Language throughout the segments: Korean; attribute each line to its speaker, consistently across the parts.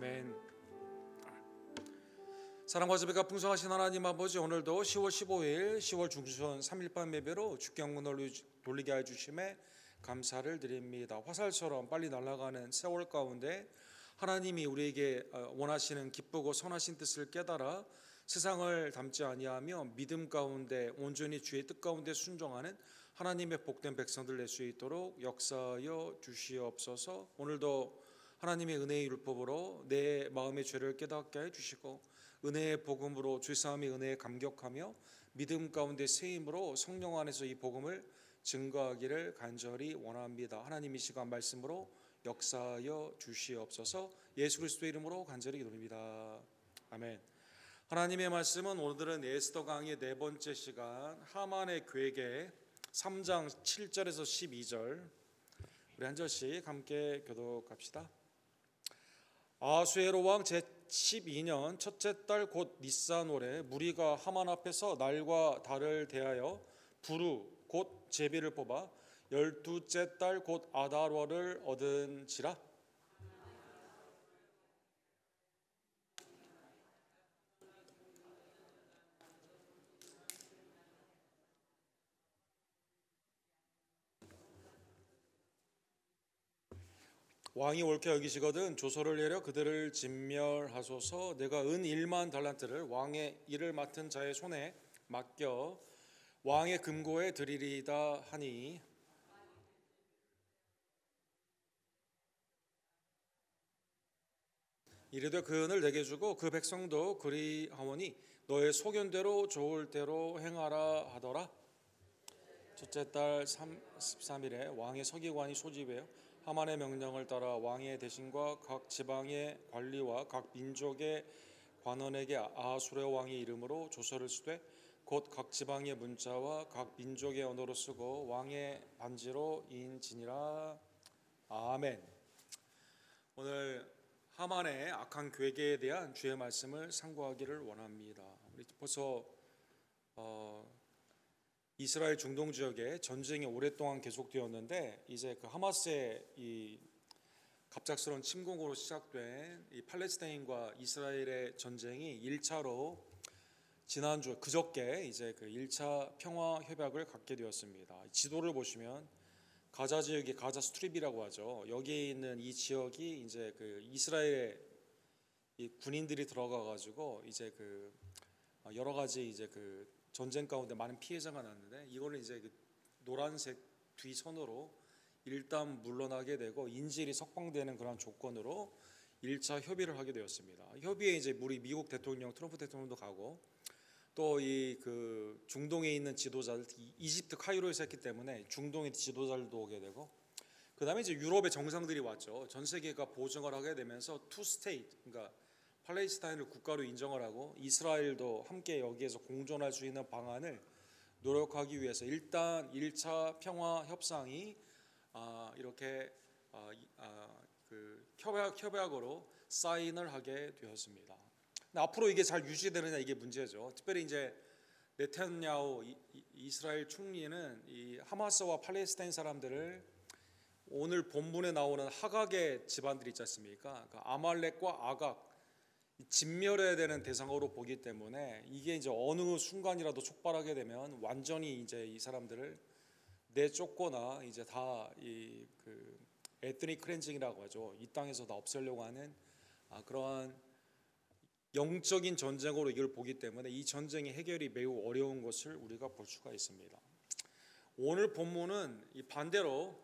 Speaker 1: 아멘. 사랑과 자비가 풍성하신 하나님 아버지, 오늘도 10월 15일 10월 중순 3일반 예배로 주께 영문을 돌리게 해주심에 감사를 드립니다. 화살처럼 빨리 날아가는 세월 가운데 하나님이 우리에게 원하시는 기쁘고 선하신 뜻을 깨달아 세상을 닮지 아니하며 믿음 가운데 온전히 주의 뜻 가운데 순종하는 하나님의 복된 백성들 될 수 있도록 역사하여 주시옵소서. 오늘도 하나님의 은혜의 율법으로 내 마음의 죄를 깨닫게 해주시고 은혜의 복음으로 죄사함의 은혜에 감격하며 믿음 가운데 세임으로 성령 안에서 이 복음을 증거하기를 간절히 원합니다. 하나님 이 시간 말씀으로 역사하여 주시옵소서. 예수 그리스도의 이름으로 간절히 기도합니다. 아멘. 하나님의 말씀은 오늘은 에스더 강의 네 번째 시간 하만의 괴계 3장 7절에서 12절, 우리 한 절씩 함께 교독합시다. 아수에로 왕 제12년 첫째 달 곧 니산월에 무리가 하만 앞에서 날과 달을 대하여 부루 곧 제비를 뽑아 12째 달 곧 아달월을 얻은지라. 왕이 옳게 여기시거든 조서를 내려 그들을 진멸하소서. 내가 은 1만 달란트를 왕의 일을 맡은 자의 손에 맡겨 왕의 금고에 드리리다 하니, 이르되 그 은을 내게 주고 그 백성도 그리하오니 너의 소견대로 좋을 대로 행하라 하더라. 첫째 달 13일에 왕의 서기관이 소집하여 하만의 명령을 따라 왕의 대신과 각 지방의 관리와 각 민족의 관원에게 아하수에로 왕의 이름으로 조서를 쓰되 곧 각 지방의 문자와 각 민족의 언어로 쓰고 왕의 반지로 인지니라. 아멘. 오늘 하만의 악한 괴계에 대한 주의 말씀을 상고하기를 원합니다. 우리 벌써 이스라엘 중동 지역에 전쟁이 오랫동안 계속되었는데 이제 그 하마스의 이 갑작스러운 침공으로 시작된 이 팔레스타인과 이스라엘의 전쟁이 1차로 지난주 그저께 이제 그 1차 평화 협약을 갖게 되었습니다. 지도를 보시면 가자 지역이 가자 스트립이라고 하죠. 여기에 있는 이 지역이 이제 그 이스라엘의 이 군인들이 들어가 가지고 이제 그 여러 가지 이제 그 전쟁 가운데 많은 피해자가 났는데, 이거는 이제 그 노란색 뒤선으로 일단 물러나게 되고 인질이 석방되는 그런 조건으로 1차 협의를 하게 되었습니다. 협의에 이제 우리 미국 대통령 트럼프 대통령도 가고 또 이 그 중동에 있는 지도자들, 이집트 카이로에서 했기 때문에 중동의 지도자들도 오게 되고, 그 다음에 이제 유럽의 정상들이 왔죠. 전 세계가 보증을 하게 되면서 투 스테이트, 그러니까 팔레스타인을 국가로 인정을 하고 이스라엘도 함께 여기에서 공존할 수 있는 방안을 노력하기 위해서 일단 1차 평화 협상이 이렇게 그 협약으로 사인을 하게 되었습니다. 근데 앞으로 이게 잘 유지되느냐, 이게 문제죠. 특별히 이제 네탄야후 이스라엘 총리는 이 하마스와 팔레스타인 사람들을 오늘 본문에 나오는 하각의 집안들이 있지 않습니까? 그 아말렉과 아각, 진멸해야 되는 대상으로 보기 때문에 이게 이제 어느 순간이라도 촉발하게 되면 완전히 이제 이 사람들을 내쫓거나 이제 다 이 그 에트닉 클렌징이라고 하죠. 이 땅에서 다 없애려고 하는 그러한 영적인 전쟁으로 이걸 보기 때문에 이 전쟁의 해결이 매우 어려운 것을 우리가 볼 수가 있습니다. 오늘 본문은 이 반대로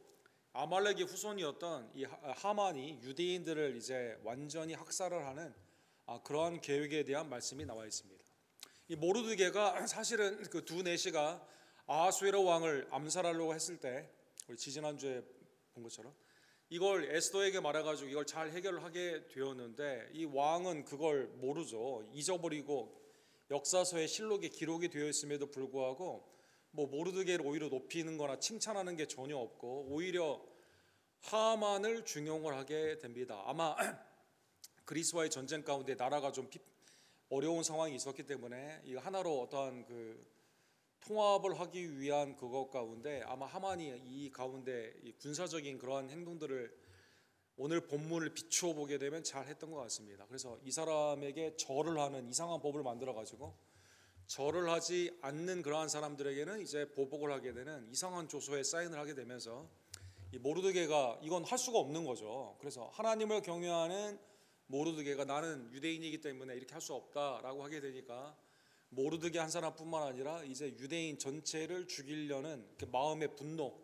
Speaker 1: 아말렉의 후손이었던 이 하만이 유대인들을 이제 완전히 학살을 하는 그러한 계획에 대한 말씀이 나와 있습니다. 이 모르드게가 사실은 그 두 내시가 아하수에로 왕을 암살하려고 했을 때, 우리 지지난주에 본 것처럼 이걸 에스더에게 말해가지고 이걸 잘 해결을 하게 되었는데, 이 왕은 그걸 모르죠. 잊어버리고 역사서에 실록에 기록이 되어 있음에도 불구하고 뭐 모르드게를 오히려 높이는 거나 칭찬하는 게 전혀 없고 오히려 하만을 중용을 하게 됩니다. 아마 그리스와의 전쟁 가운데 나라가 좀 어려운 상황이 있었기 때문에 이 하나로 어떠한 그 통합을 하기 위한 그것 가운데 아마 하만이 이 가운데 이 군사적인 그러한 행동들을 오늘 본문을 비추어 보게 되면 잘 했던 것 같습니다. 그래서 이 사람에게 절을 하는 이상한 법을 만들어 가지고 절을 하지 않는 그러한 사람들에게는 이제 보복을 하게 되는 이상한 조서에 사인을 하게 되면서 이 모르드게가 이건 할 수가 없는 거죠. 그래서 하나님을 경외하는 모르드게가 나는 유대인이기 때문에 이렇게 할 수 없다라고 하게 되니까 모르드게 한 사람뿐만 아니라 이제 유대인 전체를 죽이려는 그 마음의 분노,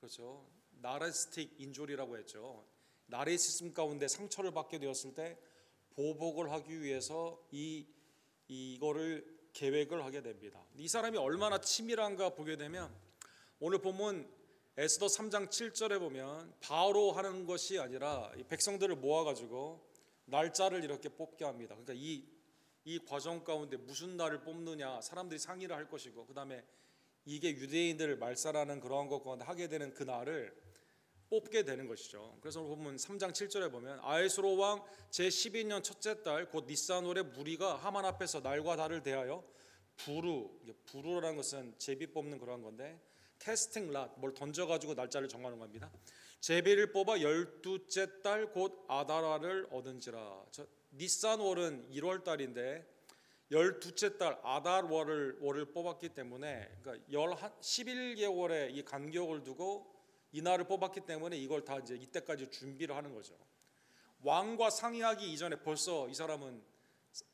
Speaker 1: 그렇죠. 나르시스틱 인졸이라고 했죠. 나르시즘 가운데 상처를 받게 되었을 때 보복을 하기 위해서 이거를 계획을 하게 됩니다. 이 사람이 얼마나 치밀한가 보게 되면 오늘 본문 에스더 3장 7절에 보면 바로 하는 것이 아니라 이 백성들을 모아가지고 날짜를 이렇게 뽑게 합니다. 그러니까 이 과정 가운데 무슨 날을 뽑느냐 사람들이 상의를 할 것이고, 그 다음에 이게 유대인들을 말살하는 그러한 것 가운데 하게 되는 그 날을 뽑게 되는 것이죠. 그래서 오늘 보면 3장 7절에 보면 아하스웨로 왕 제12년 첫째 달 곧 니산월에 무리가 하만 앞에서 날과 달을 대하여 부루라는 것은 제비 뽑는 그러한 건데 캐스팅 랏, 뭘 던져가지고 날짜를 정하는 겁니다. 제비를 뽑아 12째 달 곧 아다라를 얻은지라. 니산월은 1월 달인데 12째 달 아달월을 뽑았기 때문에, 그러니까 11개월의 이 간격을 두고 이 날을 뽑았기 때문에 이걸 다 이제 이때까지 준비를 하는 거죠. 왕과 상의하기 이전에 벌써 이 사람은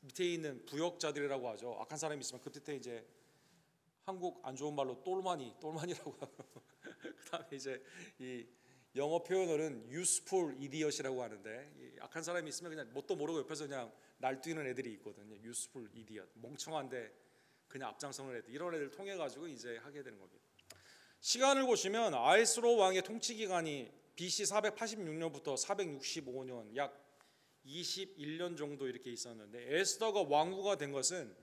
Speaker 1: 밑에 있는 부역자들이라고 하죠. 악한 사람이 있으면 그때 이제 한국 안 좋은 말로 똘마니라고 하고 그다음에 이제 이 영어 표현으로는 useful idiot이라고 하는데, 이 악한 사람이 있으면 그냥 뭣도 모르고 옆에서 그냥 날뛰는 애들이 있거든요. useful idiot, 멍청한데 그냥 앞장서는 애들, 이런 애들 통해 가지고 이제 하게 되는 겁니다. 시간을 보시면 아하스웨로 왕의 통치 기간이 BC 486년부터 465년 약 21년 정도 이렇게 있었는데, 에스더가 왕후가 된 것은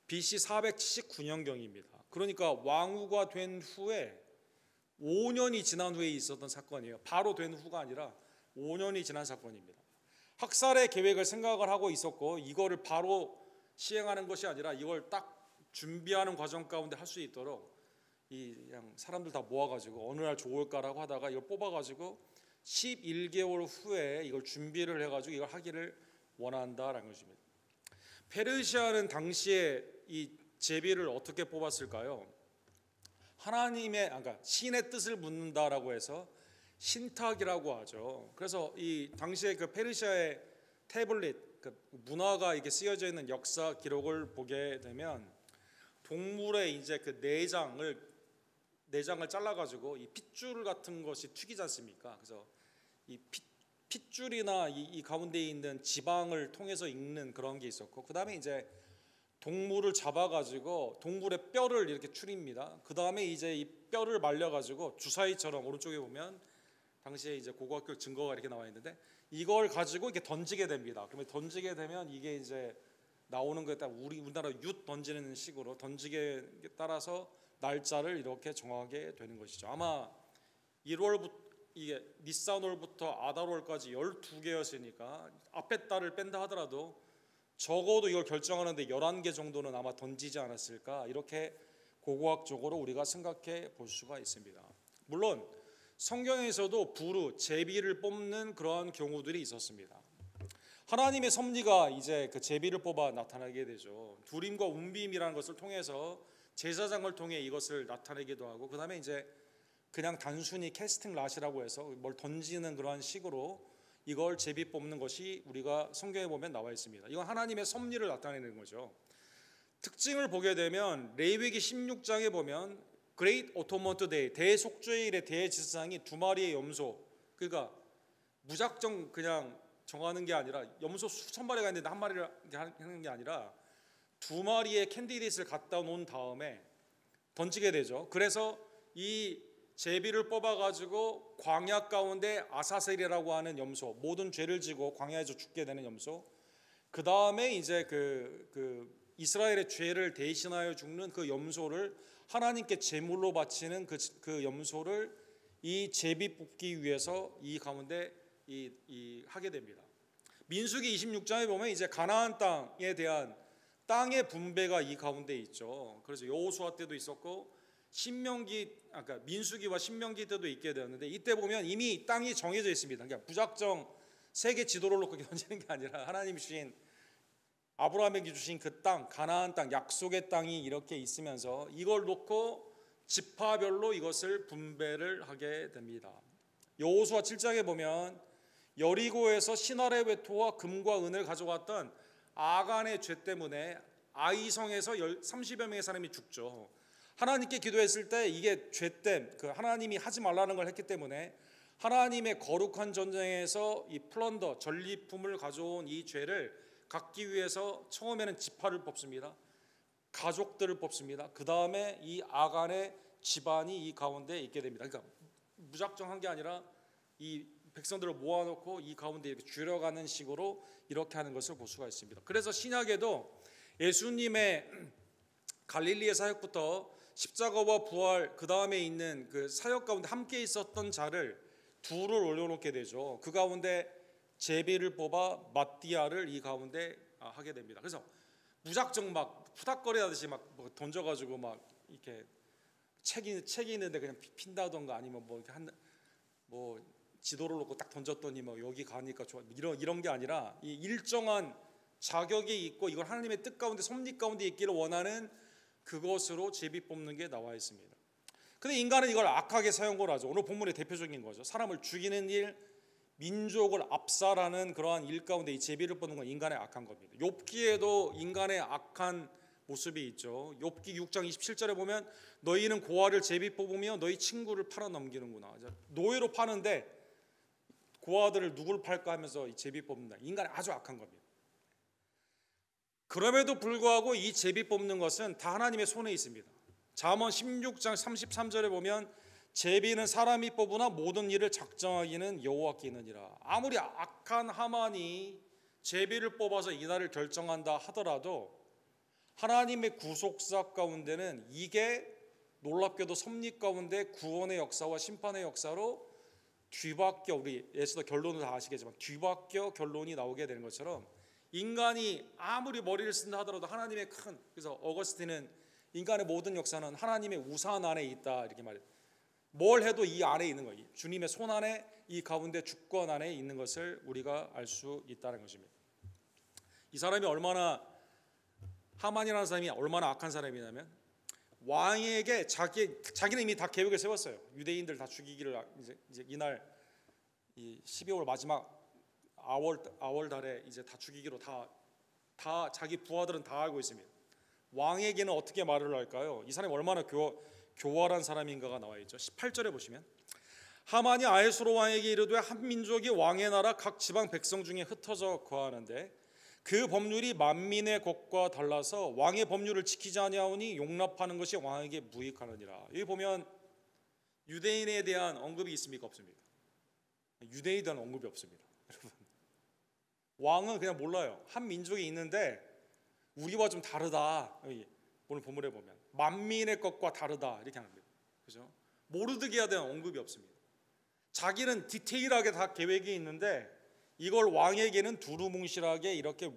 Speaker 1: BC 479년경입니다. 그러니까 왕후가 된 후에 5년이 지난 후에 있었던 사건이에요. 바로 된 후가 아니라 5년이 지난 사건입니다. 학살의 계획을 생각을 하고 있었고, 이거를 바로 시행하는 것이 아니라 이걸 딱 준비하는 과정 가운데 할 수 있도록 그냥 사람들 다 모아가지고 어느 날 좋을까라고 하다가 이걸 뽑아가지고 11개월 후에 이걸 준비를 해가지고 이걸 하기를 원한다라는 것입니다. 페르시아는 당시에 이 제비를 어떻게 뽑았을까요? 그러니까 신의 뜻을 묻는다라고 해서 신탁이라고 하죠. 그래서 이 당시에 그 페르시아의 태블릿, 그 문화가 이게 쓰여져 있는 역사 기록을 보게 되면 동물의 이제 그 내장을 잘라가지고 이 핏줄 같은 것이 튀기지 않습니까? 그래서 이 핏줄이나 이 가운데 있는 지방을 통해서 익는 그런 게 있었고, 그 다음에 이제 동물을 잡아가지고 동물의 뼈를 이렇게 추립니다. 그 다음에 이제 이 뼈를 말려가지고 주사위처럼 오른쪽에 보면 당시에 이제 고고학교 증거가 이렇게 나와 있는데 이걸 가지고 이렇게 던지게 됩니다. 그러면 던지게 되면 이게 이제 나오는 거에 따라 우리나라 윷 던지는 식으로 던지게 따라서 날짜를 이렇게 정하게 되는 것이죠. 아마 1월부터 이게 니산월부터 아달월까지 12개였으니까 앞에 달을 뺀다 하더라도 적어도 이걸 결정하는데 11개 정도는 아마 던지지 않았을까, 이렇게 고고학적으로 우리가 생각해 볼 수가 있습니다. 물론 성경에서도 제비를 뽑는 그러한 경우들이 있었습니다. 하나님의 섭리가 이제 그 제비를 뽑아 나타나게 되죠. 두림과 움빔이라는 것을 통해서 제사장을 통해 이것을 나타내기도 하고, 그 다음에 이제 그냥 단순히 캐스팅 랏이라고 해서 뭘 던지는 그러한 식으로 이걸 제비 뽑는 것이 우리가 성경에 보면 나와 있습니다. 이건 하나님의 섭리를 나타내는 거죠. 특징을 보게 되면 레위기 16장에 보면 Great Atonement Day, 대속죄일의 대제사장이 2마리의 염소, 그러니까 무작정 그냥 정하는 게 아니라 염소 수천 마리가 있는데 한 마리를 하는 게 아니라 2마리의 캔디데이트를 갖다 놓은 다음에 던지게 되죠. 그래서 이 제비를 뽑아가지고 광야 가운데 아사셀이라고 하는 염소, 모든 죄를 지고 광야에서 죽게 되는 염소, 그 다음에 이제 그 이스라엘의 죄를 대신하여 죽는 그 염소를 하나님께 제물로 바치는 그 염소를 이 제비 뽑기 위해서 이 가운데 하게 됩니다. 민수기 26장에 보면 이제 가나안 땅에 대한 땅의 분배가 이 가운데 있죠. 그래서 여호수아 때도 있었고 신명기 아까 민수기와 신명기 때도 있게 되었는데 이때 보면 이미 땅이 정해져 있습니다. 그러니까 무작정 세계 지도를 놓고 던지는 게 아니라 하나님이 주신 아브라함에게 주신 그 땅, 가나안 땅, 약속의 땅이 이렇게 있으면서 이걸 놓고 지파별로 이것을 분배를 하게 됩니다. 여호수아 7장에 보면 여리고에서 신할의 외투와 금과 은을 가져왔던 아간의 죄 때문에 아이성에서 30여 명의 사람이 죽죠. 하나님께 기도했을 때 이게 죄됨, 그 하나님이 하지 말라는 걸 했기 때문에 하나님의 거룩한 전쟁에서 이 플런더, 전리품을 가져온 이 죄를 갚기 위해서 처음에는 지파를 뽑습니다. 가족들을 뽑습니다. 그 다음에 이 아간의 집안이 이 가운데 있게 됩니다. 그러니까 무작정 한 게 아니라 이 백성들을 모아놓고 이 가운데 이렇게 줄여가는 식으로 이렇게 하는 것을 볼 수가 있습니다. 그래서 신약에도 예수님의 갈릴리의 사역부터 십자가와 부활 그 다음에 있는 그 사역 가운데 함께 있었던 자를 둘을 올려놓게 되죠. 그 가운데 제비를 뽑아 마띠아를 이 가운데 하게 됩니다. 그래서 무작정 막 푸닥거리하듯이 막 던져가지고 막 이렇게 책이 있는데 그냥 핀다던가 아니면 뭐 이렇게 뭐 지도를 놓고 딱 던졌더니 뭐 여기 가니까 좋아 이런 게 아니라 이 일정한 자격이 있고 이걸 하나님의 뜻 가운데 섭리 가운데 있기를 원하는 그것으로 제비 뽑는 게 나와 있습니다. 근데 인간은 이걸 악하게 사용을 하죠. 오늘 본문의 대표적인 거죠. 사람을 죽이는 일, 민족을 압살하는 그러한 일 가운데 이 제비를 뽑는 건 인간의 악한 겁니다. 욥기에도 인간의 악한 모습이 있죠. 욥기 6장 27절에 보면 너희는 고아를 제비 뽑으며 너희 친구를 팔아 넘기는구나. 노예로 파는데 고아들을 누굴 팔까 하면서 이 제비 뽑는다. 인간의 아주 악한 겁니다. 그럼에도 불구하고 이 제비 뽑는 것은 다 하나님의 손에 있습니다. 잠언 16장 33절에 보면 제비는 사람이 뽑으나 모든 일을 작정하기는 여호와께 있느니라. 아무리 악한 하만이 제비를 뽑아서 이날을 결정한다 하더라도 하나님의 구속사 가운데는 이게 놀랍게도 섭리 가운데 구원의 역사와 심판의 역사로 뒤바뀌어 우리 예수도 결론을 다 아시겠지만 뒤바뀌어 결론이 나오게 되는 것처럼 인간이 아무리 머리를 쓴다 하더라도 하나님의 그래서 어거스틴은 인간의 모든 역사는 하나님의 우산 안에 있다 이렇게 말해요. 뭘 해도 이 안에 있는 거예요. 주님의 손 안에 이 가운데 주권 안에 있는 것을 우리가 알 수 있다는 것입니다. 이 사람이 하만이라는 사람이 얼마나 악한 사람이냐면 왕에게 자기는 이미 다 계획을 세웠어요. 유대인들 다 죽이기를 이제 이날 이 12월 마지막 아월 달에 이제 다 죽이기로 다 자기 부하들은 다 알고 있습니다. 왕에게는 어떻게 말을 할까요? 이 사람이 얼마나 교활한 사람인가가 나와 있죠. 18절에 보시면 하만이 아하수로 왕에게 이르되 한 민족이 왕의 나라 각 지방 백성 중에 흩어져 거하는데 그 법률이 만민의 것과 달라서 왕의 법률을 지키지 아니하오니 용납하는 것이 왕에게 무익하느니라. 여기 보면 유대인에 대한 언급이 있습니까? 없습니까? 유대인에 대한 언급이 없습니다. 여러분, 왕은 그냥 몰라요. 한 민족이 있는데 우리와 좀 다르다. 오늘 본문에 보면 만민의 것과 다르다 이렇게 합니다. 그죠? 모르드게에 대한 언급이 없습니다. 자기는 디테일하게 다 계획이 있는데 이걸 왕에게는 두루뭉실하게 이렇게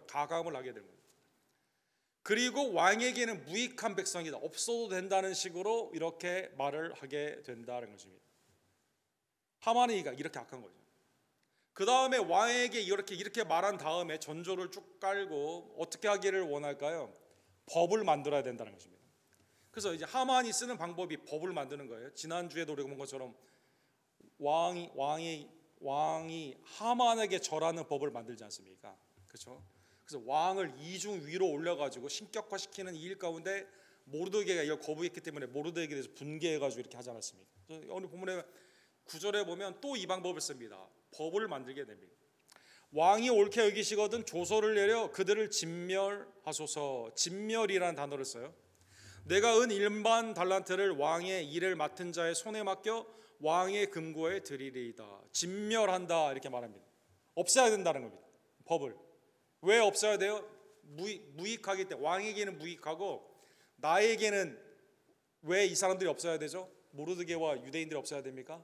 Speaker 1: 가감을 하게 되는 거예요. 그리고 왕에게는 무익한 백성이다. 없어도 된다는 식으로 이렇게 말을 하게 된다는 것입니다. 하만이 이렇게 악한 거죠. 그 다음에 왕에게 이렇게 말한 다음에 전조를 쭉 깔고 어떻게 하기를 원할까요? 법을 만들어야 된다는 것입니다. 그래서 이제 하만이 쓰는 방법이 법을 만드는 거예요. 지난주에도 우리가 본 것처럼 왕이 하만에게 절하는 법을 만들지 않습니까? 그렇죠? 그래서 왕을 이중 위로 올려가지고 신격화시키는 이 일 가운데 모르드게가 이걸 거부했기 때문에 모르드게에 대해서 분개해가지고 이렇게 하지 않았습니까? 오늘 본문에 9절에 보면 또 이 방법을 씁니다. 법을 만들게 됩니다. 왕이 옳게 여기시거든 조서를 내려 그들을 진멸하소서. 진멸이라는 단어를 써요. 내가 은 1만 달란트를 왕의 일을 맡은 자의 손에 맡겨 왕의 금고에 드리리이다. 진멸한다 이렇게 말합니다. 없애야 된다는 겁니다. 법을. 왜 없애야 돼요? 무익하기 때문에. 왕에게는 무익하고 나에게는 왜 이 사람들이 없어야 되죠? 모르드게와 유대인들이 없어야 됩니까?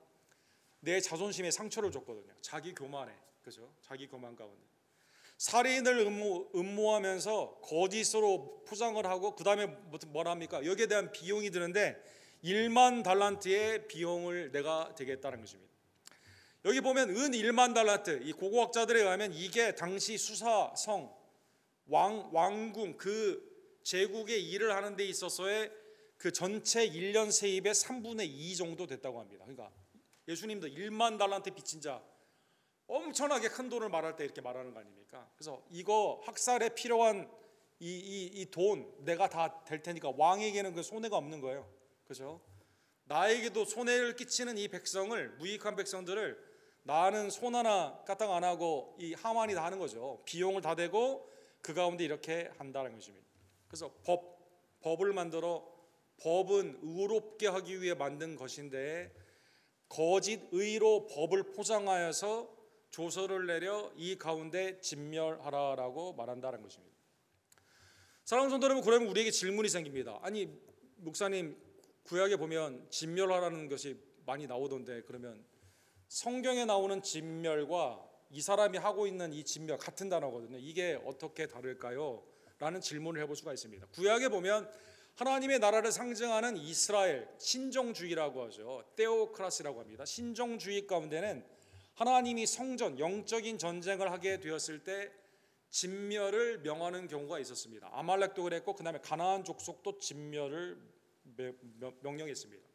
Speaker 1: 내 자존심에 상처를 줬거든요. 자기 교만에. 그죠? 자기 교만 가운데. 살인을 음모하면서 거짓으로 포장을 하고 그 다음에 뭐라 합니까? 여기에 대한 비용이 드는데 1만 달란트의 비용을 내가 되겠다는 것입니다. 여기 보면 은 1만 달란트, 이 고고학자들에 의하면 이게 당시 수사성 왕궁 그 제국의 일을 하는 데 있어서의 그 전체 1년 세입의 3분의 2 정도 됐다고 합니다. 그러니까 예수님도 1만 달란트 빚진 자, 엄청나게 큰 돈을 말할 때 이렇게 말하는 거 아닙니까? 그래서 이거 학살에 필요한 이 돈 내가 다 될 테니까 왕에게는 그 손해가 없는 거예요. 그죠? 나에게도 손해를 끼치는 이 백성을, 무익한 백성들을 나는 손 하나 까딱 안 하고 이 하만이 다 하는 거죠. 비용을 다 대고 그 가운데 이렇게 한다는 것입니다. 그래서 법을 만들어, 법은 의롭게 하기 위해 만든 것인데 거짓 의로 법을 포장하여서 조서를 내려 이 가운데 진멸하라라고 말한다는 것입니다. 사랑하는 성도 여러분, 그러면 우리에게 질문이 생깁니다. 아니 목사님, 구약에 보면 진멸하라는 것이 많이 나오던데 그러면 성경에 나오는 진멸과 이 사람이 하고 있는 이 진멸 같은 단어거든요. 이게 어떻게 다를까요? 라는 질문을 해볼 수가 있습니다. 구약에 보면 하나님의 나라를 상징하는 이스라엘, 신정주의라고 하죠. 테오크라시라고 합니다. 신정주의 가운데는 하나님이 성전, 영적인 전쟁을 하게 되었을 때 진멸을 명하는 경우가 있었습니다. 아말렉도 그랬고 그 다음에 가나안 족속도 진멸을 명령했습니다.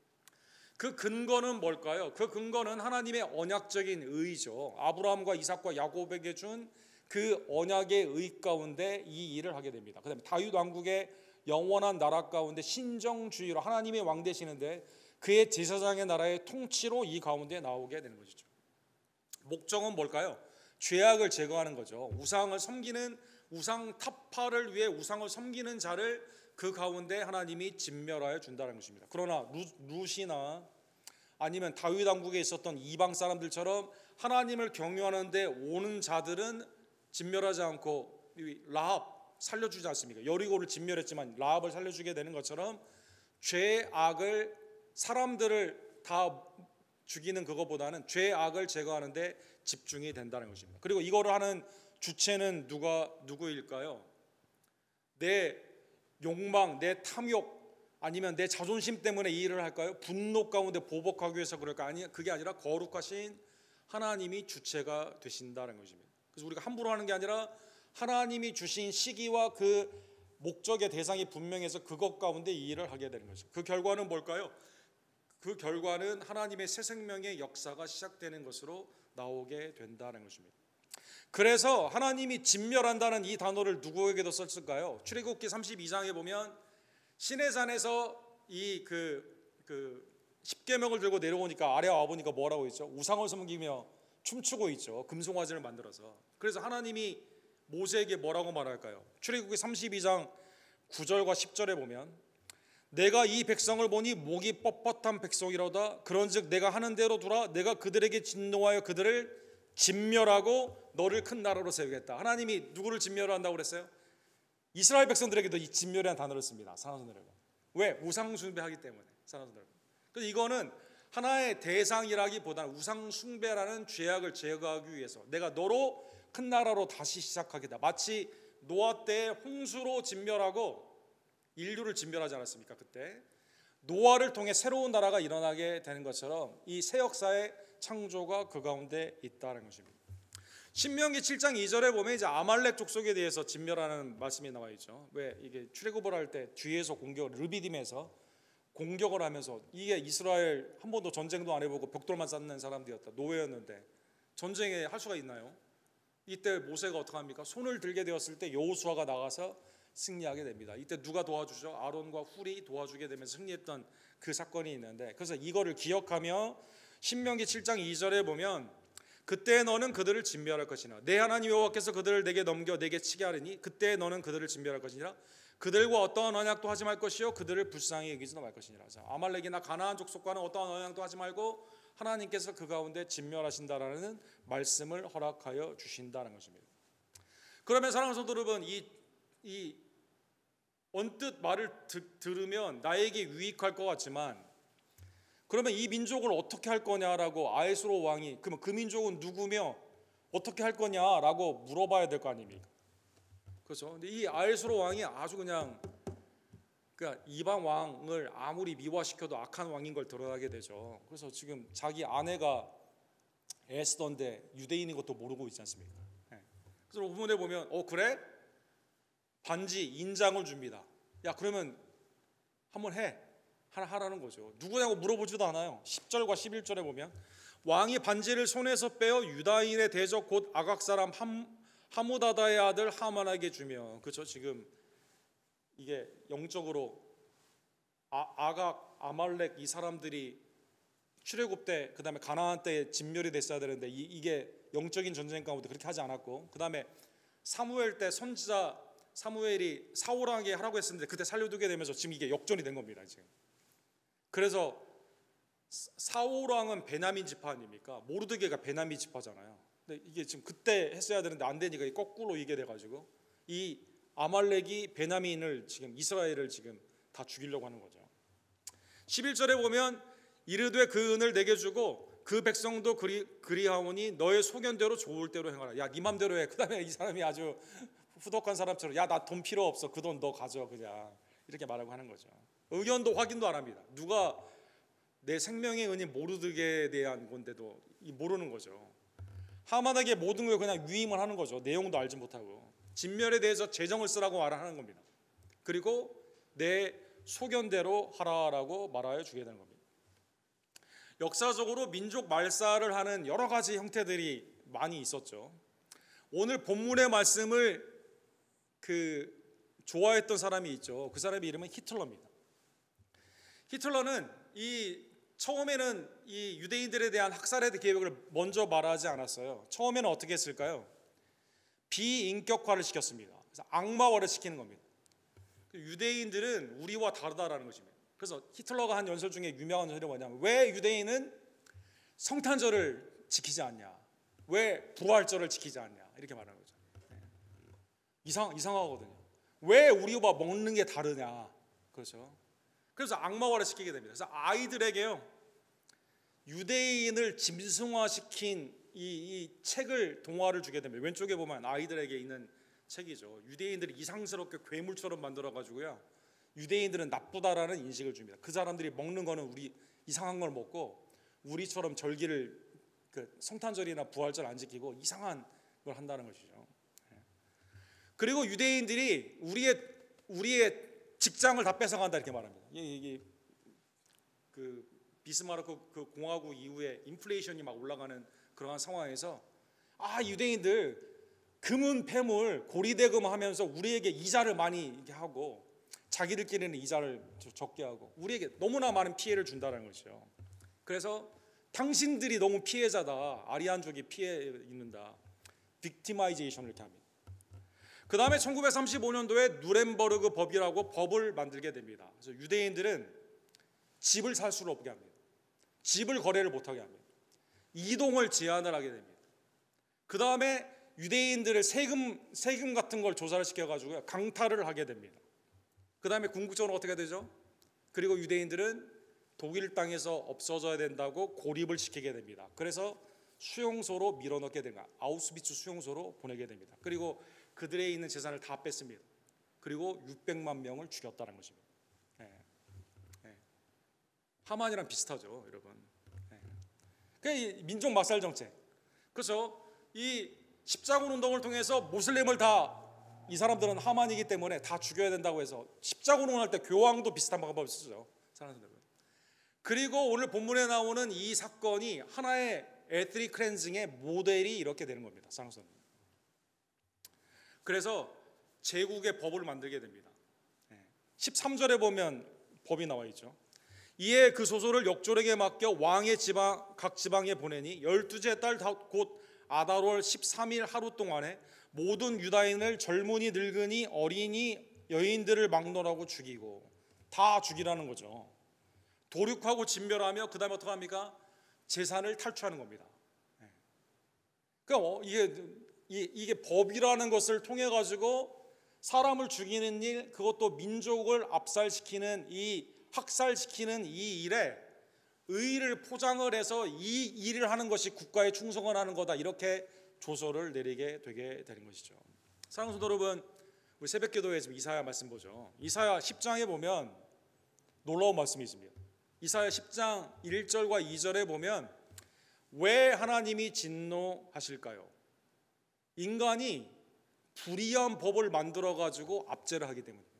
Speaker 1: 그 근거는 뭘까요? 그 근거는 하나님의 언약적인 의죠. 아브라함과 이삭과 야곱에게 준 그 언약의 의 가운데 이 일을 하게 됩니다. 그 다음에 다윗 왕국의 영원한 나라 가운데 신정주의로 하나님의 왕 되시는데 그의 제사장의 나라의 통치로 이 가운데 나오게 되는 것이죠. 목적은 뭘까요? 죄악을 제거하는 거죠. 우상을 섬기는, 우상 타파를 위해 우상을 섬기는 자를 그 가운데 하나님이 진멸하여 준다는 것입니다. 그러나 룻이나 아니면 다윗 왕국에 있었던 이방 사람들처럼 하나님을 경유하는데 오는 자들은 진멸하지 않고 라합 살려주지 않습니까? 여리고를 진멸했지만 라합을 살려주게 되는 것처럼 죄악을, 사람들을 다 죽이는 그것보다는 죄악을 제거하는데 집중이 된다는 것입니다. 그리고 이거를 하는 주체는 누구일까요? 내 욕망, 내 탐욕, 아니면 내 자존심 때문에 이 일을 할까요? 분노 가운데 보복하기 위해서 그럴까? 아니, 그게 아니라 거룩하신 하나님이 주체가 되신다는 것입니다. 그래서 우리가 함부로 하는 게 아니라 하나님이 주신 시기와 그 목적의 대상이 분명해서 그것 가운데 이 일을 하게 되는 거죠. 그 결과는 뭘까요? 그 결과는 하나님의 새 생명의 역사가 시작되는 것으로 나오게 된다는 것입니다. 그래서 하나님이 진멸한다는 이 단어를 누구에게도 썼을까요? 출애굽기 32장에 보면 시내산에서 이 십계명을 들고 내려오니까 아래 와 보니까 뭐라고 있죠? 우상을 섬기며 춤추고 있죠. 금송아지를 만들어서. 그래서 하나님이 모세에게 뭐라고 말할까요? 출애굽기 32장 9절과 10절에 보면 내가 이 백성을 보니 목이 뻣뻣한 백성이로다. 그런즉 내가 하는 대로 두라. 내가 그들에게 진노하여 그들을 진멸하고 너를 큰 나라로 세우겠다. 하나님이 누구를 진멸한다고 그랬어요? 이스라엘 백성들에게도 이 진멸이라는 단어를 씁니다. 사랑하는 여러분. 왜? 우상 숭배하기 때문에. 사랑하는 여러분. 그래서 이거는 하나의 대상이라기보다는 우상 숭배라는 죄악을 제거하기 위해서 내가 너로 큰 나라로 다시 시작하겠다. 마치 노아 때 홍수로 진멸하고 인류를 진멸하지 않았습니까? 그때 노아를 통해 새로운 나라가 일어나게 되는 것처럼 이 새 역사의 창조가 그 가운데 있다는 것입니다. 신명기 7장 2절에 보면 이제 아말렉 족속에 대해서 진멸하는 말씀이 나와 있죠. 왜? 이게 출애굽을 할 때 뒤에서 르비딤에서 공격을 하면서 이게 이스라엘 한 번도 전쟁도 안 해보고 벽돌만 쌓는 사람들이었다. 노예였는데 전쟁에 할 수가 있나요? 이때 모세가 어떻게 합니까? 손을 들게 되었을 때 여호수아가 나가서 승리하게 됩니다. 이때 누가 도와주죠? 아론과 훌이 도와주게 되면서 승리했던 그 사건이 있는데, 그래서 이거를 기억하며 신명기 7장 2절에 보면 그때 너는 그들을 진멸할 것이나 내 하나님 여호와께서 그들을 내게 넘겨 내게 치게 하리니 그때 너는 그들을 진멸할 것이니라. 그들과 어떠한 언약도 하지 말 것이요 그들을 불쌍히 여기지도 말 것이니라. 아말렉이나 가나안 족속과는 어떠한 언약도 하지 말고 하나님께서 그 가운데 진멸하신다라는 말씀을 허락하여 주신다는 것입니다. 그러면 사랑하는 성도 여러분, 이 언뜻 말을 들으면 나에게 유익할 것 같지만 그러면 이 민족을 어떻게 할 거냐라고 아에스로 왕이, 그러면 그 민족은 누구며 어떻게 할 거냐라고 물어봐야 될 거 아닙니까? 그렇죠. 근데 이 아하수에로 왕이 아주 그러니까 이방 왕을 아무리 미화시켜도 악한 왕인 걸 드러나게 되죠. 그래서 지금 자기 아내가 에스더인데 유대인인 것도 모르고 있지 않습니까? 그래서 본문에 보면 그래? 반지 인장을 줍니다. 야 그러면 한번 하라는 거죠. 누구냐고 물어보지도 않아요. 10절과 11절에 보면 왕이 반지를 손에서 빼어 유다인의 대적 곧 아각 사람 하무다다의 아들 하만에게 주며, 그렇죠. 지금 이게 영적으로 아각, 아말렉 이 사람들이 출애굽 때 그다음에 가나안 때 진멸이 됐어야 되는데 이게 영적인 전쟁 가운데 그렇게 하지 않았고, 그다음에 사무엘 때 선지자 사무엘이 사울왕에게 하라고 했었는데 그때 살려두게 되면서 지금 이게 역전이 된 겁니다. 지금 그래서 사울왕은 베냐민 지파 아닙니까? 모르드게가 베냐민 지파잖아요. 근데 이게 지금 그때 했어야 되는데 안 되니까 거꾸로 이게 돼가지고 이 아말렉이 베냐민을 지금 이스라엘을 지금 다 죽이려고 하는 거죠. 11절에 보면 이르되 그 은을 내게 주고 그 백성도 그리하오니 너의 소견대로 좋을 대로 행하라. 야 네 맘대로 해. 그 다음에 이 사람이 아주 후덕한 사람처럼 야 나 돈 필요 없어. 그 돈 너 가져 그냥 이렇게 말하고 하는 거죠. 의견도 확인도 안 합니다. 누가 내 생명의 은인 모르드게에 대한 건데도 모르는 거죠. 하만에게 모든 걸 그냥 위임을 하는 거죠. 내용도 알지 못하고 진멸에 대해서 재정을 쓰라고 말을 하는 겁니다. 그리고 내 소견대로 하라라고 말하여 주게 되는 겁니다. 역사적으로 민족 말살을 하는 여러 가지 형태들이 많이 있었죠. 오늘 본문의 말씀을 좋아했던 사람이 있죠. 그 사람의 이름은 히틀러입니다. 히틀러는 처음에는 이 유대인들에 대한 학살의 계획을 먼저 말하지 않았어요. 처음에는 어떻게 했을까요? 비인격화를 시켰습니다. 그래서 악마화를 시키는 겁니다. 유대인들은 우리와 다르다라는 것입니다. 그래서 히틀러가 한 연설 중에 유명한 연설이 뭐냐면 왜 유대인은 성탄절을 지키지 않냐, 왜 부활절을 지키지 않냐 이렇게 말하는 거죠. 이상하거든요. 왜 우리와 먹는 게 다르냐. 그렇죠. 그래서 악마화를 시키게 됩니다. 그래서 아이들에게요 유대인을 짐승화시킨 이 책을 동화를 주게 됩니다. 왼쪽에 보면 아이들에게 있는 책이죠. 유대인들이 이상스럽게 괴물처럼 만들어 가지고요 유대인들은 나쁘다라는 인식을 줍니다. 그 사람들이 먹는 거는 우리 이상한 걸 먹고 우리처럼 절기를 성탄절이나 부활절 안 지키고 이상한 걸 한다는 것이죠. 그리고 유대인들이 우리의 직장을 다 뺏어간다 이렇게 말합니다. 이게 비스마르크 공화국 이후에 인플레이션이 막 올라가는 그러한 상황에서 유대인들 금은 폐물 고리대금 하면서 우리에게 이자를 많이 이렇게 하고 자기들끼리는 이자를 적게 하고 우리에게 너무나 많은 피해를 준다는 것이죠. 그래서 당신들이 너무 피해자다, 아리안족이 피해 입는다, 빅티마이제이션을 이렇게 합니다. 그 다음에 1935년도에 누렌버르그 법이라고 법을 만들게 됩니다. 그래서 유대인들은 집을 살 수를 없게 합니다. 집을 거래를 못하게 합니다. 이동을 제한을 하게 됩니다. 그 다음에 유대인들을 세금 같은 걸 조사를 시켜가지고 강탈을 하게 됩니다. 그 다음에 궁극적으로 어떻게 되죠? 그리고 유대인들은 독일 땅에서 없어져야 된다고 고립을 시키게 됩니다. 그래서 수용소로 밀어넣게 된 거야. 아우슈비츠 수용소로 보내게 됩니다. 그리고 그들의 있는 재산을 다 뺐습니다. 그리고 600만 명을 죽였다는 것입니다. 하만이랑 비슷하죠, 여러분. 그게 민족 막살 정책. 그래서 이 십자군 운동을 통해서 모슬림을 다 이 사람들은 하만이기 때문에 다 죽여야 된다고 해서 십자군 운동할 때 교황도 비슷한 방법을 쓰죠. 그리고 오늘 본문에 나오는 이 사건이 하나의 에트닉 클렌징의 모델이 이렇게 되는 겁니다. 사랑스럽습니다. 그래서 제국의 법을 만들게 됩니다. 13절에 보면 법이 나와 있죠. 이에 그 소설을 역졸에게 맡겨 왕의 각 지방에 보내니 12째 달 곧 아달월 13일 하루 동안에 모든 유다인을 젊은이 늙은이 어린이 여인들을 막론하고 죽이고, 다 죽이라는 거죠. 도륙하고 진멸하며 그 다음에 어떻게 합니까? 재산을 탈취하는 겁니다. 그러니까 이게 법이라는 것을 통해 가지고 사람을 죽이는 일, 그것도 민족을 압살시키는 학살시키는 이 일에 의의를 포장을 해서 이 일을 하는 것이 국가에 충성을 하는 거다, 이렇게 조서를 내리게 되게 되는 것이죠. 사랑하는 성도 여러분, 우리 새벽기도에 지금 이사야 말씀 보죠. 이사야 10장에 보면 놀라운 말씀이 있습니다. 이사야 10장 1절과 2절에 보면 왜 하나님이 진노하실까요? 인간이 불의한 법을 만들어 가지고 압제를 하기 때문입니다.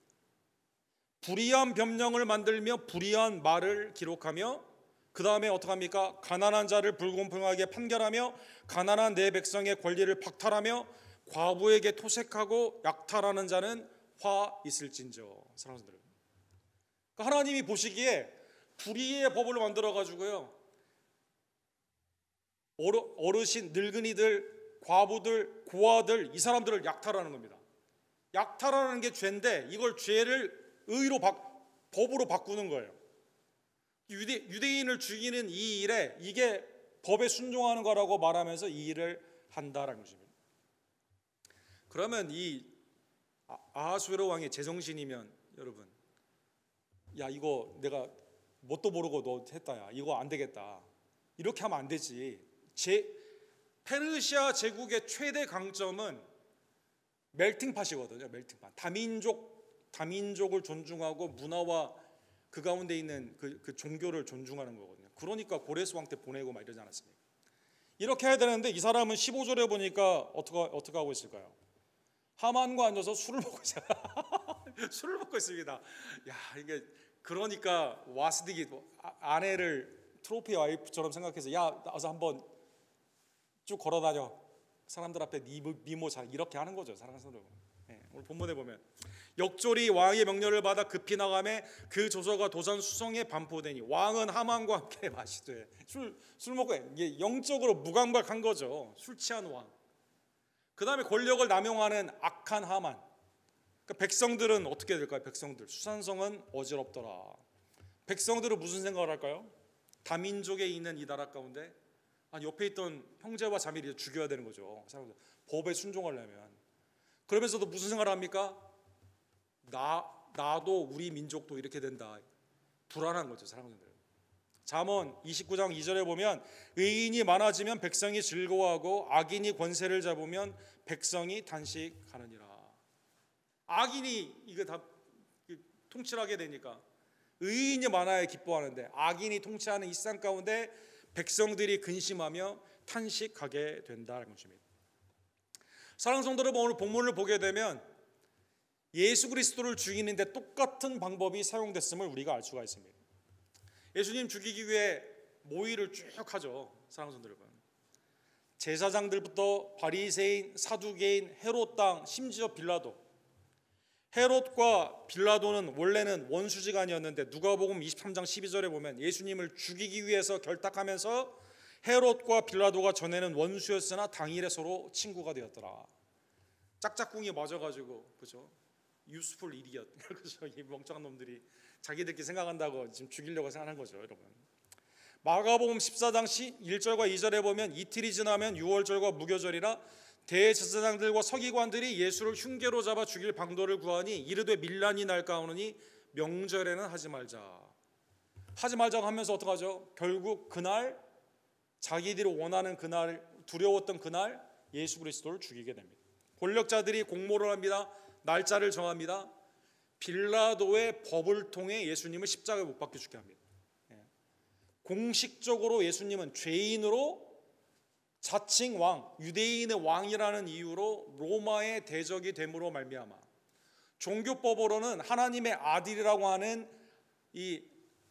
Speaker 1: 불의한 변명을 만들며 불의한 말을 기록하며 그 다음에 어떻게 합니까? 가난한 자를 불공평하게 판결하며 가난한 내 백성의 권리를 박탈하며 과부에게 토색하고 약탈하는 자는 화 있을진저. 사랑하는 분들, 그러니까 하나님이 보시기에 불의의 법을 만들어 가지고요, 어르신, 늙은이들, 과부들, 고아들, 이 사람들을 약탈하는 겁니다. 약탈하는 게 죄인데 이걸 죄를 의로 법으로 바꾸는 거예요. 유대인을 죽이는 이 일에 이게 법에 순종하는 거라고 말하면서 이 일을 한다라는 것입니다. 그러면 이 아하수에로 왕의 제정신이면 여러분, 야 이거 내가 뭣도 모르고 너 했다, 야 이거 안 되겠다, 이렇게 하면 안 되지. 페르시아 제국의 최대 강점은 멜팅팟이거든요. 멜팅팟. 다민족을 존중하고 문화와 그 가운데 있는 그 종교를 존중하는 거거든요. 그러니까 고레스 왕 때 보내고 막 이러지 않았습니까? 이렇게 해야 되는데 이 사람은 15절에 보니까 어떻게 하고 있을까요? 하만과 앉아서 술을 먹고 있어요. 술을 먹고 있습니다. 야 이게 그러니까 와스디기 아내를 트로피 와이프처럼 생각해서 야 나와서 한번 쭉 걸어다녀, 사람들 앞에 미모 잘, 이렇게 하는 거죠. 사랑하는 성도 여러분, 오늘 본문에 보면 역졸이 왕의 명령을 받아 급히 나가매 그 조서가 도산 수성에 반포되니 왕은 하만과 함께 마시되. 술 먹고 이게 영적으로 무감각한 거죠. 술 취한 왕. 그 다음에 권력을 남용하는 악한 하만. 그러니까 백성들은 어떻게 될까요? 백성들 수산성은 어지럽더라. 백성들은 무슨 생각을 할까요? 다민족에 있는 이 나라 가운데 옆에 있던 형제와 자매를 죽여야 되는 거죠. 법에 순종하려면. 그러면서도 무슨 생각을 합니까? 나도 우리 민족도 이렇게 된다. 불안한 거죠. 사랑하는 분들. 잠언 29장 2절에 보면 의인이 많아지면 백성이 즐거워하고 악인이 권세를 잡으면 백성이 단식하느니라. 악인이 이거 다 통치하게 되니까 의인이 많아야 기뻐하는데 악인이 통치하는 이 세상 가운데 백성들이 근심하며 탄식하게 된다는 것입니다. 사랑하는 성도 여러분, 오늘 본문을 보게 되면 예수 그리스도를 죽이는데 똑같은 방법이 사용됐음을 우리가 알 수가 있습니다. 예수님 죽이기 위해 모의를 쭉 하죠. 사랑하는 성도 여러분, 제사장들부터 바리새인, 사두개인, 헤롯 땅, 심지어 빌라도. 헤롯과 빌라도는 원래는 원수지간이었는데 누가복음 23장 12절에 보면 예수님을 죽이기 위해서 결탁하면서 헤롯과 빌라도가 전에는 원수였으나 당일에 서로 친구가 되었더라. 짝짝꿍이 맞아가지고, 그죠? 유스풀 이디엇, 그죠? 이 멍청한 놈들이 자기들끼리 생각한다고 지금 죽이려고 생각하는 거죠, 여러분. 마가복음 14장 1절과 2절에 보면 이틀이 지나면 유월절과 무교절이라 대제사장들과 서기관들이 예수를 흉계로 잡아 죽일 방도를 구하니 이르되 밀란이 날까 하노니 명절에는 하지 말자고 하면서 어떡하죠? 결국 그날 자기들이 원하는 그날, 두려웠던 그날 예수 그리스도를 죽이게 됩니다. 권력자들이 공모를 합니다. 날짜를 정합니다. 빌라도의 법을 통해 예수님을 십자가에 못 박혀 죽게 합니다. 공식적으로 예수님은 죄인으로 자칭 왕, 유대인의 왕이라는 이유로 로마의 대적이 됨으로 말미암아 종교법으로는 하나님의 아들이라고 하는 이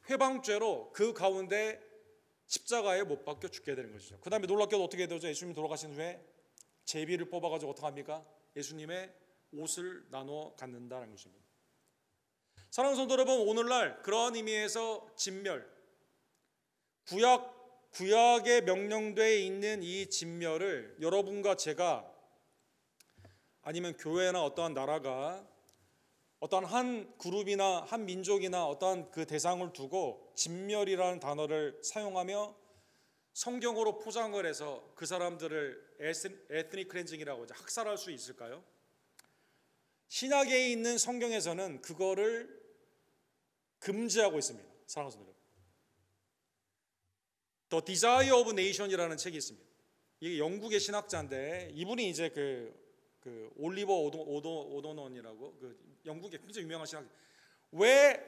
Speaker 1: 회방죄로 그 가운데 십자가에 못 박혀 죽게 되는 것이죠. 그 다음에 놀랍게도 어떻게 되죠? 예수님이 돌아가신 후에 제비를 뽑아가지고 어떻게 합니까? 예수님의 옷을 나눠 갖는다는 것입니다. 사랑하는 성도 여러분, 오늘날 그러한 의미에서 진멸, 구약에 명령되어 있는 이 진멸을 여러분과 제가 아니면 교회나 어떠한 나라가 어떠한 한 그룹이나 한 민족이나 어떠한 그 대상을 두고 진멸이라는 단어를 사용하며 성경으로 포장을 해서 그 사람들을 에스닉 클렌징이라고 학살할 수 있을까요? 신약에 있는 성경에서는 그거를 금지하고 있습니다. 사랑하는 여러분, The Desire of Nation이라는 책이 있습니다. 이게 영국의 신학자인데 이분이 이제 그 올리버 오도넌이라고 그 영국의 굉장히 유명한 신학. 왜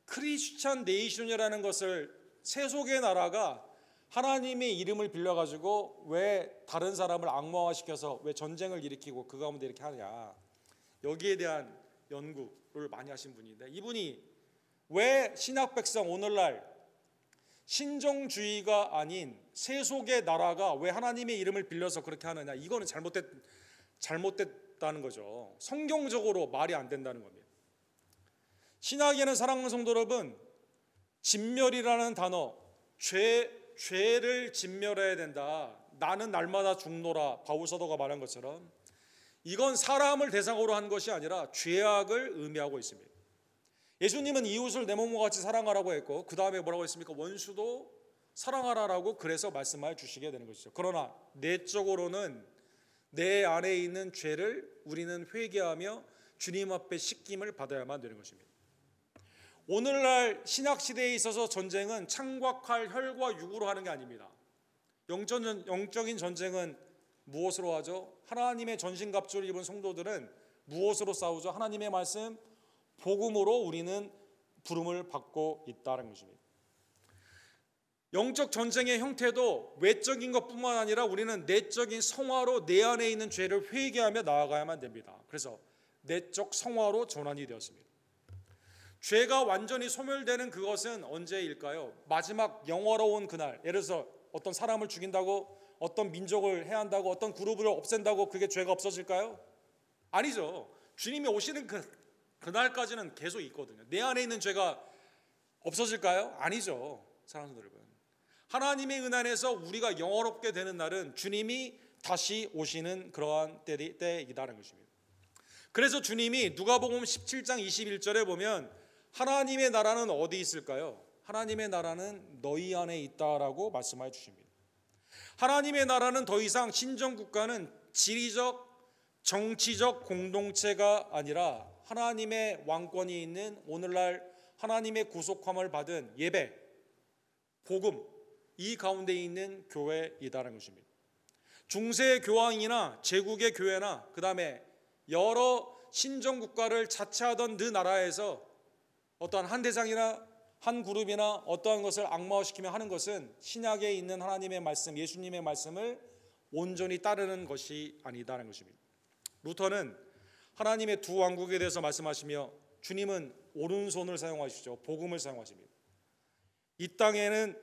Speaker 1: 크리스천 네이션이라는 것을 세속의 나라가 하나님의 이름을 빌려가지고 왜 다른 사람을 악마화시켜서 왜 전쟁을 일으키고 그 가운데 이렇게 하냐, 여기에 대한 연구를 많이 하신 분인데, 이분이 왜 신학 백성 오늘날 신정주의가 아닌 세속의 나라가 왜 하나님의 이름을 빌려서 그렇게 하느냐, 이거는 잘못됐다는 거죠. 성경적으로 말이 안 된다는 겁니다. 신학에는 사랑하는 성도 여러분, 진멸이라는 단어, 죄를 진멸해야 된다. 나는 날마다 죽노라, 바울 사도가 말한 것처럼 이건 사람을 대상으로 한 것이 아니라 죄악을 의미하고 있습니다. 예수님은 이웃을 내 몸과 같이 사랑하라고 했고 그 다음에 뭐라고 했습니까? 원수도 사랑하라라고 그래서 말씀해 주시게 되는 것이죠. 그러나 내적으로는 내 안에 있는 죄를 우리는 회개하며 주님 앞에 씻김을 받아야만 되는 것입니다. 오늘날 신약시대에 있어서 전쟁은 창과 칼, 혈과 육으로 하는 게 아닙니다. 영적인 전쟁은 무엇으로 하죠? 하나님의 전신갑주를 입은 성도들은 무엇으로 싸우죠? 하나님의 말씀, 복음으로 우리는 부름을 받고 있다는 것입니다. 영적 전쟁의 형태도 외적인 것뿐만 아니라 우리는 내적인 성화로 내 안에 있는 죄를 회개하며 나아가야만 됩니다. 그래서 내적 성화로 전환이 되었습니다. 죄가 완전히 소멸되는 그것은 언제일까요? 마지막 영화로운 그날. 예를 들어서 어떤 사람을 죽인다고, 어떤 민족을 해한다고, 어떤 그룹을 없앤다고 그게 죄가 없어질까요? 아니죠. 주님이 오시는 그날까지는 계속 있거든요. 내 안에 있는 죄가 없어질까요? 아니죠. 사랑하는 여러분, 하나님의 은혜 안에서 우리가 영화롭게 되는 날은 주님이 다시 오시는 그러한 때이다라는 것입니다. 그래서 주님이 누가복음 17장 21절에 보면 하나님의 나라는 어디 있을까요? 하나님의 나라는 너희 안에 있다라고 말씀해 주십니다. 하나님의 나라는 더 이상 신정국가는 지리적, 정치적 공동체가 아니라 하나님의 왕권이 있는 오늘날 하나님의 구속함을 받은 예배, 복음, 이 가운데 있는 교회이다라는 것입니다. 중세 교황이나 제국의 교회나 그 다음에 여러 신정국가를 자체하던 그 나라에서 어떠한 한 대상이나 한 그룹이나 어떠한 것을 악마화시키며 하는 것은 신약에 있는 하나님의 말씀, 예수님의 말씀을 온전히 따르는 것이 아니다라는 것입니다. 루터는 하나님의 두 왕국에 대해서 말씀하시며 주님은 오른손을 사용하시죠. 복음을 사용하십니다. 이 땅에는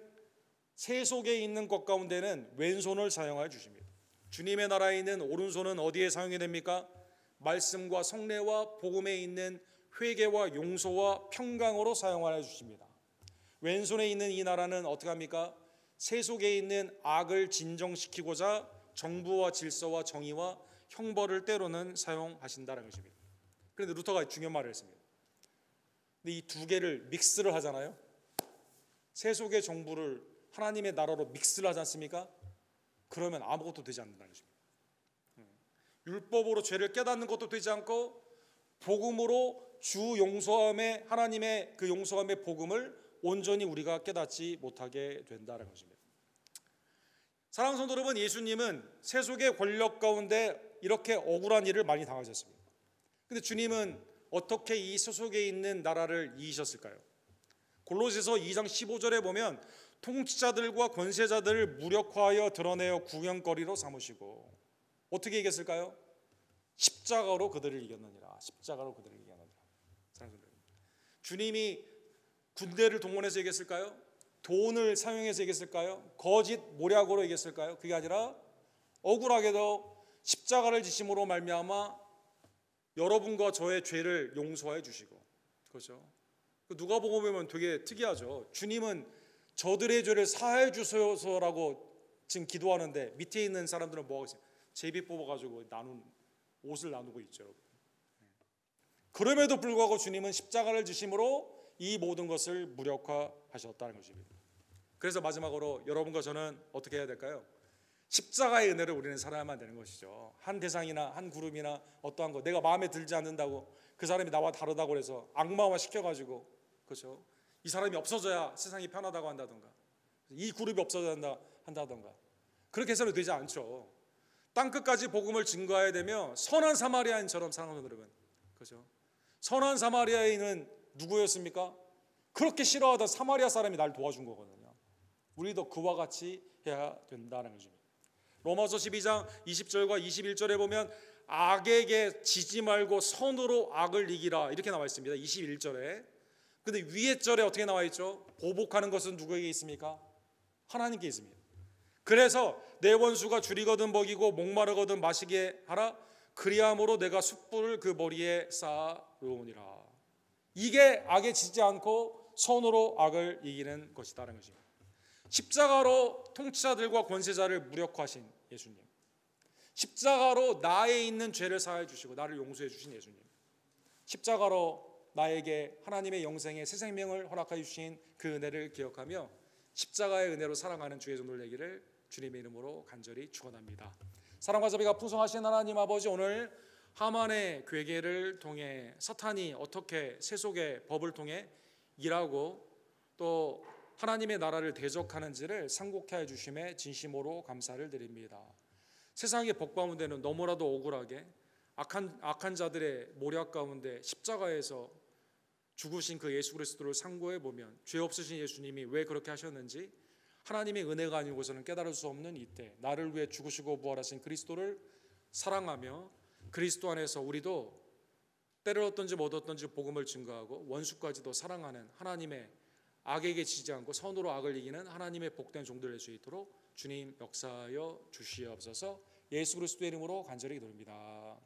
Speaker 1: 세속에 있는 것 가운데는 왼손을 사용하여 주십니다. 주님의 나라에 있는 오른손은 어디에 사용이 됩니까? 말씀과 성례와 복음에 있는 회개와 용서와 평강으로 사용하여 주십니다. 왼손에 있는 이 나라는 어떻게 합니까? 세속에 있는 악을 진정시키고자 정부와 질서와 정의와 형벌을 때로는 사용하신다는 것입니다. 그런데 루터가 중요한 말을 했습니다. 근데 이 두 개를 믹스를 하잖아요. 세속의 정부를 하나님의 나라로 믹스를 하지 않습니까? 그러면 아무것도 되지 않는다는 것입니다. 율법으로 죄를 깨닫는 것도 되지 않고 복음으로 주 용서함의 하나님의 그 용서함의 복음을 온전히 우리가 깨닫지 못하게 된다는 것입니다. 사랑하는 성도 여러분, 예수님은 세속의 권력 가운데 이렇게 억울한 일을 많이 당하셨습니다. 그런데 주님은 어떻게 이 세속에 있는 나라를 이기셨을까요? 골로새서 2장 15절에 보면 통치자들과 권세자들을 무력화하여 드러내어 구경거리로 삼으시고 어떻게 이겼을까요? 십자가로 그들을 이겼느니라. 십자가로 그들을 이겼느니라. 주님이 군대를 동원해서 이겼을까요? 돈을 사용해서 이겼을까요? 거짓 모략으로 이겼을까요? 그게 아니라 억울하게도 십자가를 지심으로 말미암아 여러분과 저의 죄를 용서해 주시고, 그렇죠? 누가복음 보면 되게 특이하죠. 주님은 저들의 죄를 사해 주소서라고 지금 기도하는데 밑에 있는 사람들은 뭐 하고 있어요? 제비 뽑아가지고 옷을 나누고 있죠. 그럼에도 불구하고 주님은 십자가를 지심으로 이 모든 것을 무력화하셨다는 것입니다. 그래서 마지막으로 여러분과 저는 어떻게 해야 될까요? 십자가의 은혜를 우리는 살아야만 되는 것이죠. 한 대상이나 한 그룹이나 어떠한 거 내가 마음에 들지 않는다고 그 사람이 나와 다르다고 해서 악마화 시켜가지고, 그렇죠? 이 사람이 없어져야 세상이 편하다고 한다던가 이 그룹이 없어져야 한다던가 그렇게 해서는 되지 않죠. 땅끝까지 복음을 증거해야 되며 선한 사마리아인처럼 사랑하는 여러분, 그죠? 선한 사마리아인은 누구였습니까? 그렇게 싫어하던 사마리아 사람이 날 도와준 거거든요. 우리도 그와 같이 해야 된다는 거죠. 로마서 12장 20절과 21절에 보면 악에게 지지 말고 선으로 악을 이기라 이렇게 나와 있습니다. 21절에. 근데 위에 절에 어떻게 나와 있죠? 보복하는 것은 누구에게 있습니까? 하나님께 있습니다. 그래서 내 원수가 줄이거든 먹이고 목마르거든 마시게 하라. 그리함으로 내가 숯불을 그 머리에 쌓아놓으니라. 이게 악에 지지 않고 선으로 악을 이기는 것이다라는 것입니다. 십자가로 통치자들과 권세자를 무력화하신 예수님, 십자가로 나에 있는 죄를 사하여 주시고 나를 용서해 주신 예수님, 십자가로 나에게 하나님의 영생의 새 생명을 허락하여 주신 그 은혜를 기억하며 십자가의 은혜로 살아가는 주의 종들 되기를 주님의 이름으로 간절히 축원합니다. 사랑과 자비가 풍성하신 하나님 아버지, 오늘 하만의 괴계를 통해 사탄이 어떻게 세속의 법을 통해 일하고 또 하나님의 나라를 대적하는지를 상고케 해 주심에 진심으로 감사를 드립니다. 세상의 복 가운데는 너무나도 억울하게 악한 자들의 모략 가운데 십자가에서 죽으신 그 예수 그리스도를 상고해 보면 죄 없으신 예수님이 왜 그렇게 하셨는지 하나님의 은혜가 아니고서는 깨달을 수 없는 이때 나를 위해 죽으시고 부활하신 그리스도를 사랑하며 그리스도 안에서 우리도 때를 얻든지 못 얻든지 복음을 증거하고 원수까지도 사랑하는 하나님의 악에게 지지 않고 선으로 악을 이기는 하나님의 복된 종들 될 수 있도록 주님 역사하여 주시옵소서. 예수 그리스도의 이름으로 간절히 기도합니다.